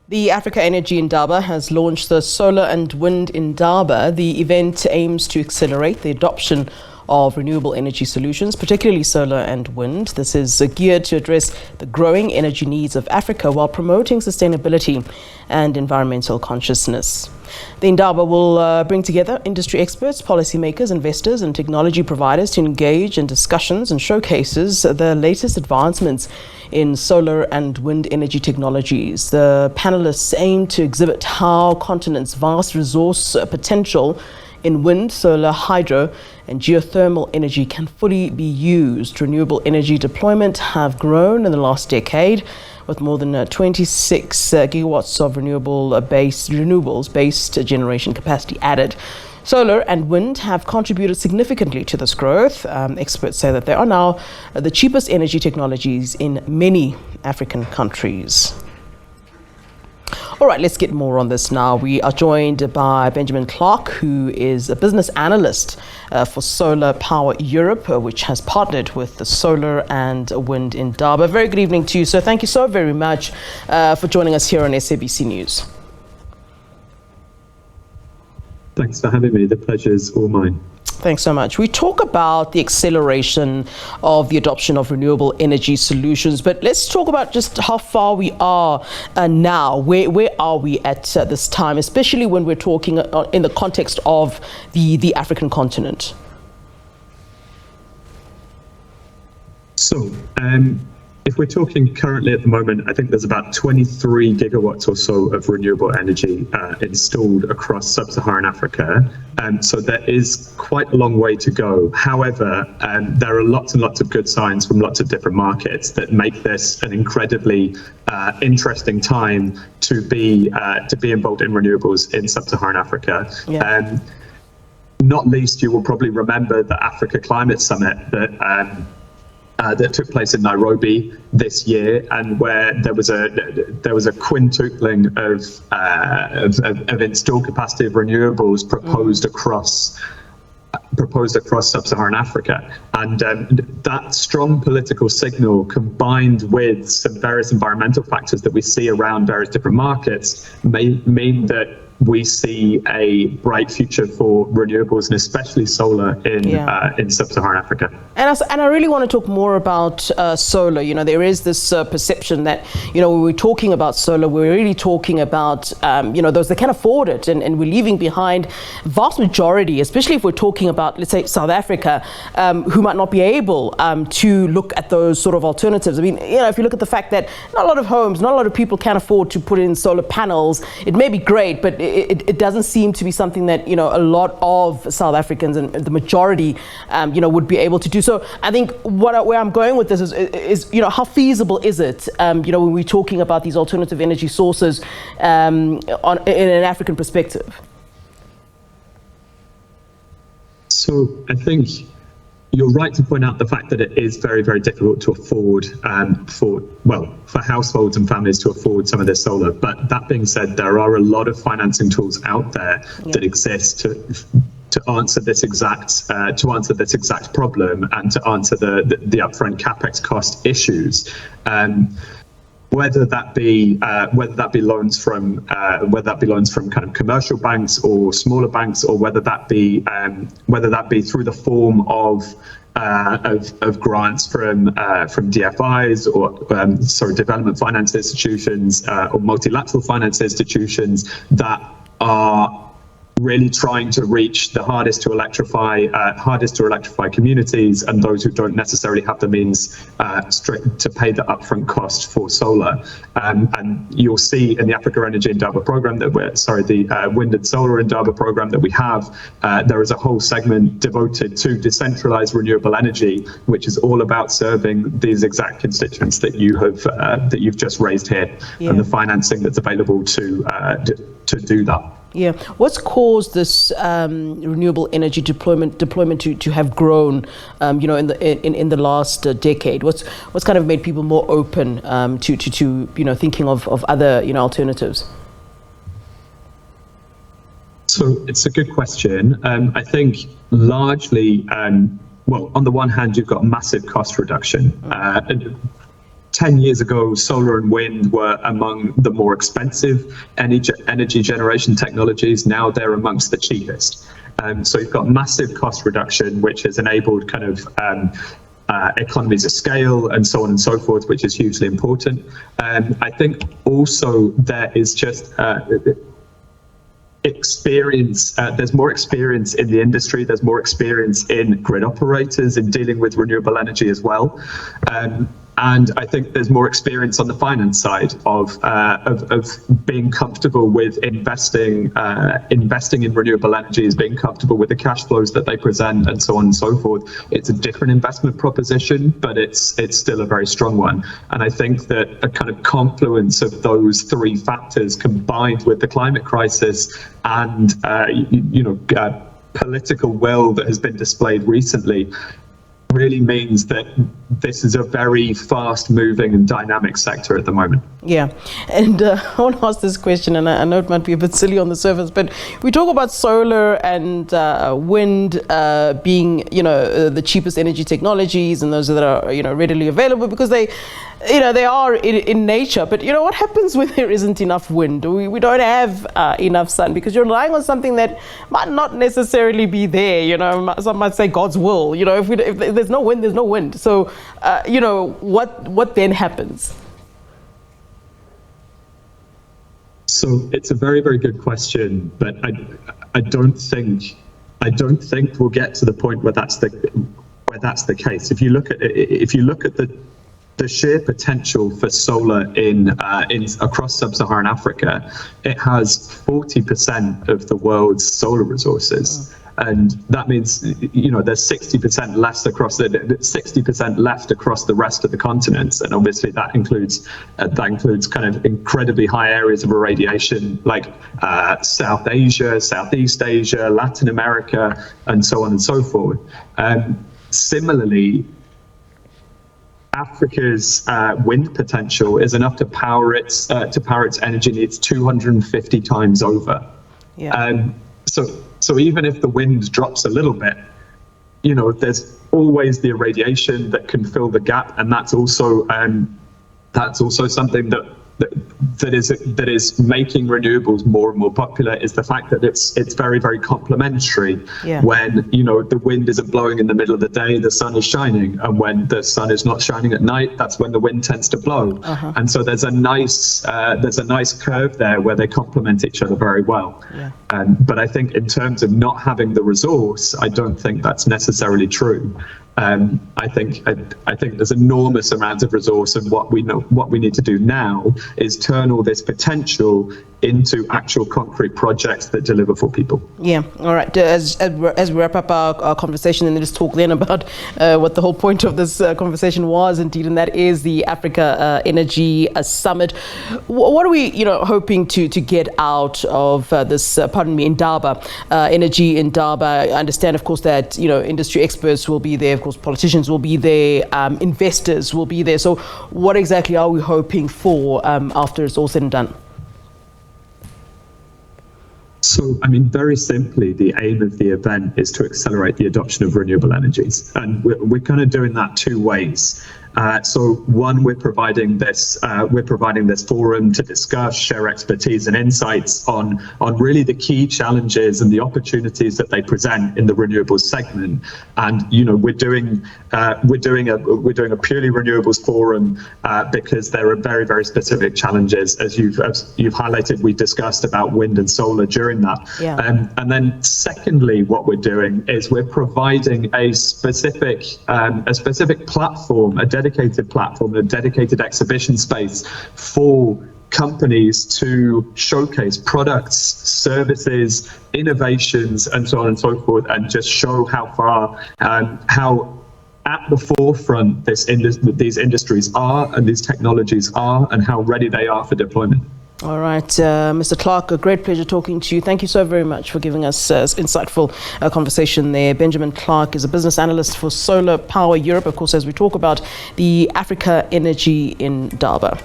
The Africa Energy Indaba has launched the Solar and Wind Indaba. The event aims to accelerate the adoption of renewable energy solutions, particularly solar and wind. This is geared to address the growing energy needs of Africa while promoting sustainability and environmental consciousness. The Indaba will bring together industry experts, policymakers, investors and technology providers to engage in discussions and showcases the latest advancements in solar and wind energy technologies. The panelists aim to exhibit how continent's vast resource potential in wind, solar, hydro and geothermal energy can fully be used. Renewable energy deployment have grown in the last decade, with more than 26 gigawatts of renewables-based generation capacity added. Solar and wind have contributed significantly to this growth. Experts say that they are now the cheapest energy technologies in many African countries. All right, let's get more on this now. We are joined by Benjamin Clarke, who is a business analyst for Solar Power Europe, which has partnered with the Solar and Wind Indaba. Very good evening to you, sir. Thank you so very much for joining us here on SABC News. Thanks for having me. The pleasure is all mine. Thanks so much. We talk about the acceleration of the adoption of renewable energy solutions, but let's talk about just how far we are now. Where are we at this time, especially when we're talking in the context of the African continent? So, if we're talking currently at the moment, I think there's about 23 gigawatts or so of renewable energy installed across Sub-Saharan Africa. So there is quite a long way to go. However, there are lots and lots of good signs from lots of different markets that make this an incredibly interesting time to be involved in renewables in Sub-Saharan Africa. Yeah. Not least, you will probably remember the Africa Climate Summit that took place in Nairobi this year, and where there was a quintupling of installed capacity of renewables proposed across Sub-Saharan Africa, and that strong political signal, combined with some various environmental factors that we see around various different markets, may mean that we see a bright future for renewables, and especially solar in Sub-Saharan Africa. And I really want to talk more about solar. You know, there is this perception that, you know, when we're talking about solar, we're really talking about, those that can afford it, and we're leaving behind vast majority, especially if we're talking about, let's say, South Africa, who might not be able to look at those sort of alternatives. I mean, you know, if you look at the fact that not a lot of homes, not a lot of people can afford to put in solar panels, it may be great, but it doesn't seem to be something that, you know, a lot of South Africans and the majority, would be able to do. So I think where I'm going with this is how feasible is it, when we're talking about these alternative energy sources in an African perspective? So I think you're right to point out the fact that it is very, very difficult to afford for households and families to afford some of this solar. But that being said, there are a lot of financing tools out there that exist to answer this exact problem, and to answer the upfront capex cost issues. Whether that be loans from kind of commercial banks or smaller banks, or whether that be through the form of grants from DFIs or development finance institutions or multilateral finance institutions that are really trying to reach the hardest to electrify communities, and those who don't necessarily have the means to pay the upfront cost for solar. And you'll see in the Africa Energy Indaba program the Wind and Solar Indaba program that we have, there is a whole segment devoted to decentralized renewable energy, which is all about serving these exact constituents that you've just raised here, and the financing that's available to do that. Yeah, what's caused this renewable energy deployment to have grown, in the last decade? What's kind of made people more open to thinking of other alternatives? So it's a good question. I think largely, on the one hand, you've got massive cost reduction. 10 years ago, solar and wind were among the more expensive energy generation technologies. Now they're amongst the cheapest. So you've got massive cost reduction, which has enabled kind of economies of scale and so on and so forth, which is hugely important. I think also there is just experience. There's more experience in the industry. There's more experience in grid operators in dealing with renewable energy as well. And I think there's more experience on the finance side of being comfortable with investing in renewable energies, being comfortable with the cash flows that they present, and so on and so forth. It's a different investment proposition, but it's still a very strong one. And I think that a kind of confluence of those three factors, combined with the climate crisis and political will that has been displayed recently, really means that this is a very fast-moving and dynamic sector at the moment. Yeah, and I want to ask this question, and I know it might be a bit silly on the surface, but we talk about solar and wind being, the cheapest energy technologies, and those that are, readily available because they are in nature. But what happens when there isn't enough wind? We don't have enough sun, because you're relying on something that might not necessarily be there. Some might say God's will. If there's no wind, there's no wind. So, what then happens? So it's a very, very good question, but I don't think we'll get to the point where that's the case. If you look at the sheer potential for solar in across Sub-Saharan Africa, it has 40% of the world's solar resources. And that means, there's 60% left across the rest of the continents, and obviously that includes kind of incredibly high areas of irradiation like South Asia, Southeast Asia, Latin America, and so on and so forth. Similarly, Africa's wind potential is enough to power its energy needs 250 times over. Yeah. So even if the wind drops a little bit, there's always the irradiation that can fill the gap, and that's also something that is making renewables more and more popular, is the fact that it's very, very complementary. Yeah. When the wind isn't blowing in the middle of the day, the sun is shining, and when the sun is not shining at night, that's when the wind tends to blow. Uh-huh. And so there's a nice curve there where they complement each other very well. Yeah. But I think in terms of not having the resource, I don't think that's necessarily true. I think there's enormous amounts of resource, and what we need to do now is turn all this potential into actual concrete projects that deliver for people. Yeah. All right. As we wrap up our conversation, and let's talk then about what the whole point of this conversation was, indeed, and that is the Africa Energy Summit. What are we, hoping to get out of this? Indaba, Energy Indaba. I understand, of course, that industry experts will be there. Of course, politicians will be there. Investors will be there. So, what exactly are we hoping for after it's all said and done? So, very simply, the aim of the event is to accelerate the adoption of renewable energies, and we're kind of doing that two ways. So one, we're providing this forum to discuss, share expertise and insights on really the key challenges and the opportunities that they present in the renewables segment. And we're doing a purely renewables forum because there are very, very specific challenges, as you've highlighted. We discussed about wind and solar during that. Yeah. And then secondly, what we're doing is we're providing a specific platform, a dedicated platform, a dedicated exhibition space for companies to showcase products, services, innovations, and so on and so forth, and just show how far, how at the forefront these industries are and these technologies are, and how ready they are for deployment. All right, Mr. Clarke, a great pleasure talking to you. Thank you so very much for giving us insightful conversation there. Benjamin Clarke is a business analyst for Solar Power Europe, of course, as we talk about the Africa Energy Indaba.